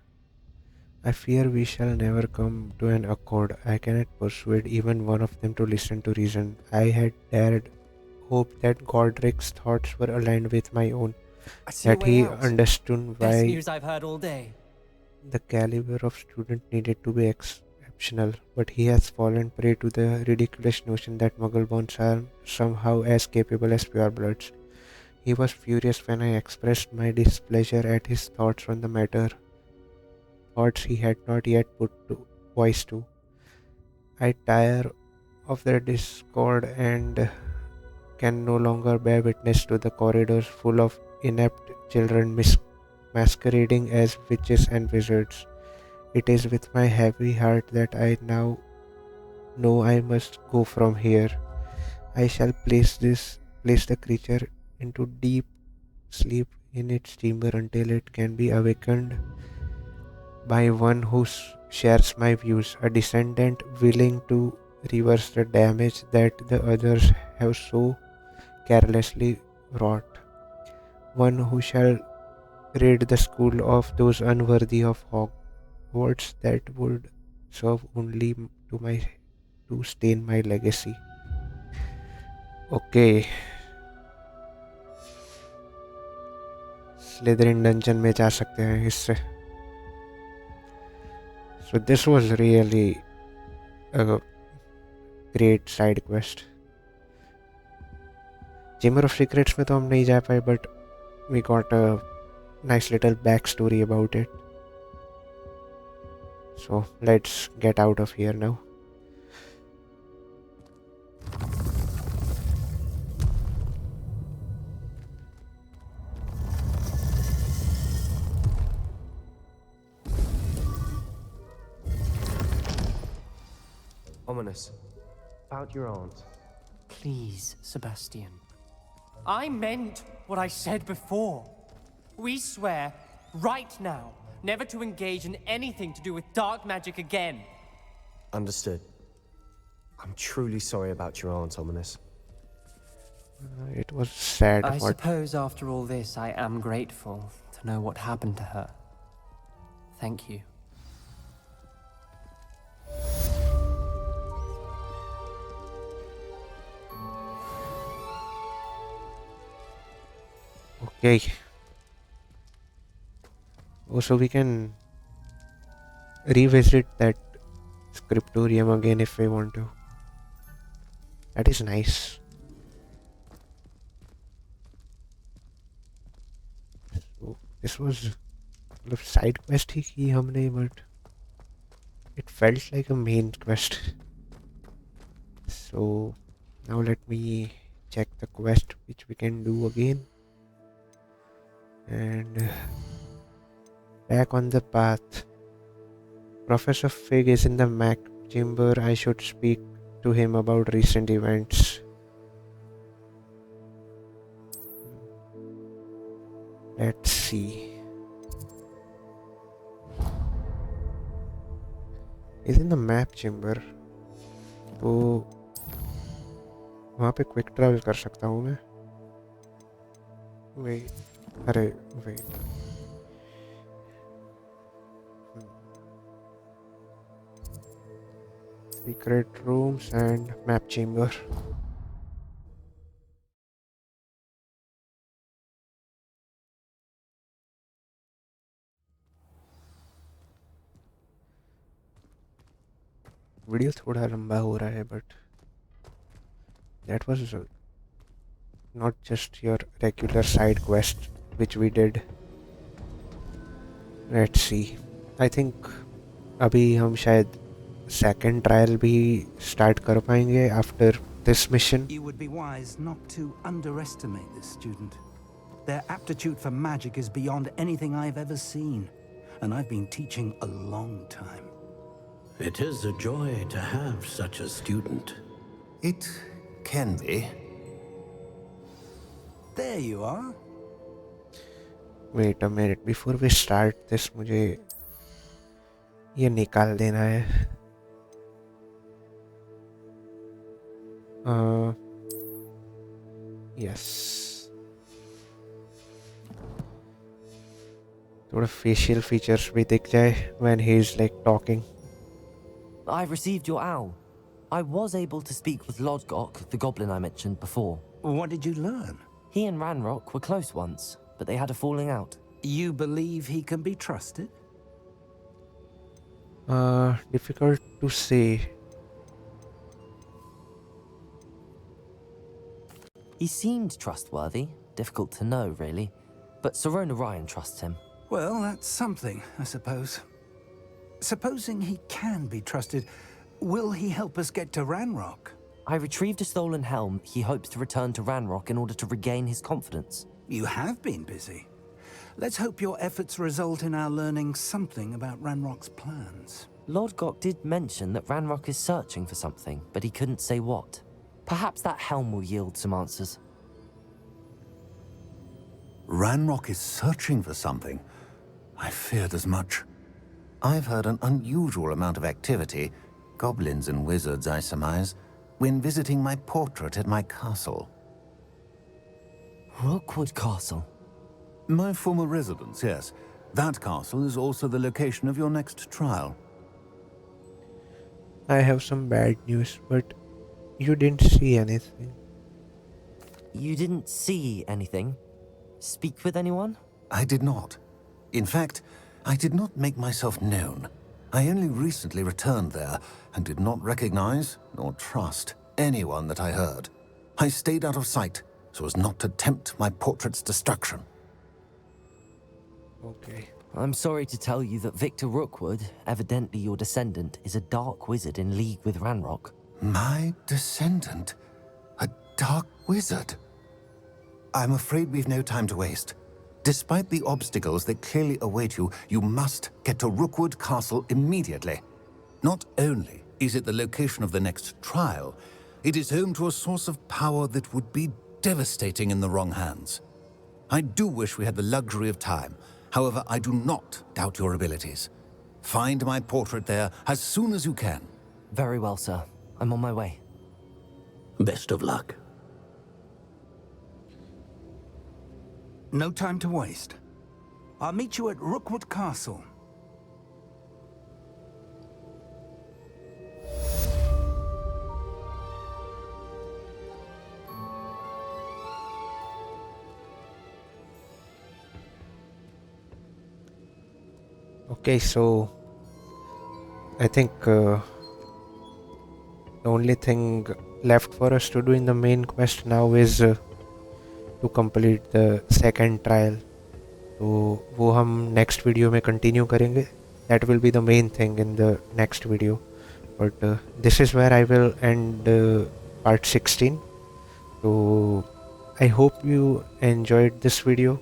I fear we shall never come to an accord. I cannot persuade even one of them to listen to reason. I had dared hope that Godric's thoughts were aligned with my own, that he understood Best why news I've heard all day. the caliber of student needed to be exceptional, but he has fallen prey to the ridiculous notion that Muggle-borns are somehow as capable as purebloods. He was furious when I expressed my displeasure at his thoughts on the matter, thoughts he had not yet put voice to. I tire of their discord and can no longer bear witness to the corridors full of inept children masquerading as witches and wizards. It is with my heavy heart that I now know I must go from here. I shall place the creature into deep sleep in its chamber until it can be awakened by one who shares my views, a descendant willing to reverse the damage that the others have so carelessly wrought, one who shall rid the school of those unworthy of Hogwarts that would serve only to stain my legacy. Okay. Slytherin dungeon में जा सकते हैं इससे. So this was really a great side quest. Chamber of Secrets में तो हम नहीं जा पाए, but we got a nice little backstory about it. So let's get out of here now. Ominis, about your aunt. Please, Sebastian. I meant what I said before. We swear, right now, never to engage in anything to do with dark magic again. Understood. I'm truly sorry about your aunt, Ominis. It was sad. I suppose after all this, I am grateful to know what happened to her. Thank you. Okay. Also, we can revisit that scriptorium again if we want to. That is nice. So, this was a side quest ही की हमने, but it felt like a main quest. So now let me check the quest which we can do again. And back on the path. Professor Fig is in the Mac chamber. I should speak to him about recent events. Let's see. Is in the map chamber, तो वहाँ पे quick travel कर सकता हूँ मैं। Wait, अरे wait, secret rooms and map chamber. Video थोड़ा लंबा हो रहा है, but that was not just your regular side quest which we did. Let's see. I think अभी हम शायद second trial भी start कर पाएंगे after this mission. You would be wise not to underestimate this student. Their aptitude for magic is beyond anything I've ever seen, and I've been teaching a long time. It is a joy to have such a student. It can be. There you are. Wait a minute, before we start this मुझे ये निकाल देना है। Yes. थोड़ा facial features भी दिख जाए when he is like talking. I received your owl. I was able to speak with Lodgok, the goblin I mentioned before. What did you learn? He and Ranrock were close once, but they had a falling out. You believe he can be trusted? Difficult to say. He seemed trustworthy. Difficult to know, really. But Sirona Ryan trusts him. Well, that's something, I suppose. Supposing he can be trusted, will he help us get to Ranrock? I retrieved a stolen helm. He hopes to return to Ranrock in order to regain his confidence. You have been busy. Let's hope your efforts result in our learning something about Ranrock's plans. Lodgok did mention that Ranrock is searching for something, but he couldn't say what. Perhaps that helm will yield some answers. Ranrock is searching for something. I feared as much. I've heard an unusual amount of activity, goblins and wizards, I surmise, when visiting my portrait at my castle. Rookwood Castle? My former residence, yes. That castle is also the location of your next trial. I have some bad news, but you didn't see anything. You didn't see anything? Speak with anyone? I did not. In fact, I did not make myself known. I only recently returned there and did not recognize nor trust anyone that I heard. I stayed out of sight so as not to tempt my portrait's destruction. Okay. I'm sorry to tell you that Victor Rookwood, evidently your descendant, is a dark wizard in league with Ranrock. My descendant? A dark wizard? I'm afraid we've no time to waste. Despite the obstacles that clearly await you, you must get to Rookwood Castle immediately. Not only is it the location of the next trial, it is home to a source of power that would be devastating in the wrong hands. I do wish we had the luxury of time. However, I do not doubt your abilities. Find my portrait there as soon as you can. Very well, sir. I'm on my way. Best of luck. No time to waste. I'll meet you at Rookwood Castle. Okay, so I think the only thing left for us to do in the main quest now is to complete the second trial. तो वो हम next video में continue करेंगे. That will be the main thing in the next video. But this is where I will end part 16. So I hope you enjoyed this video.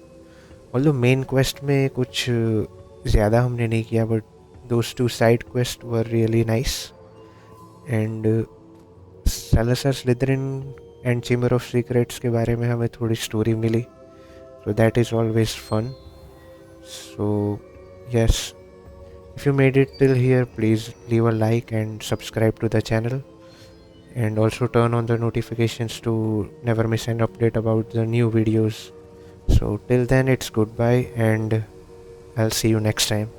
Although main quest में कुछ ज़्यादा हमने नहीं किया, but those two side quests were really nice. And Salazar Slytherin and Chamber of Secrets के बारे में हमें थोड़ी story milli. So that is always fun. So yes, If you made it till here, please leave a like and subscribe to the channel, and also turn on the notifications to never miss an update about the new videos. So till then, it's goodbye, and I'll see you next time.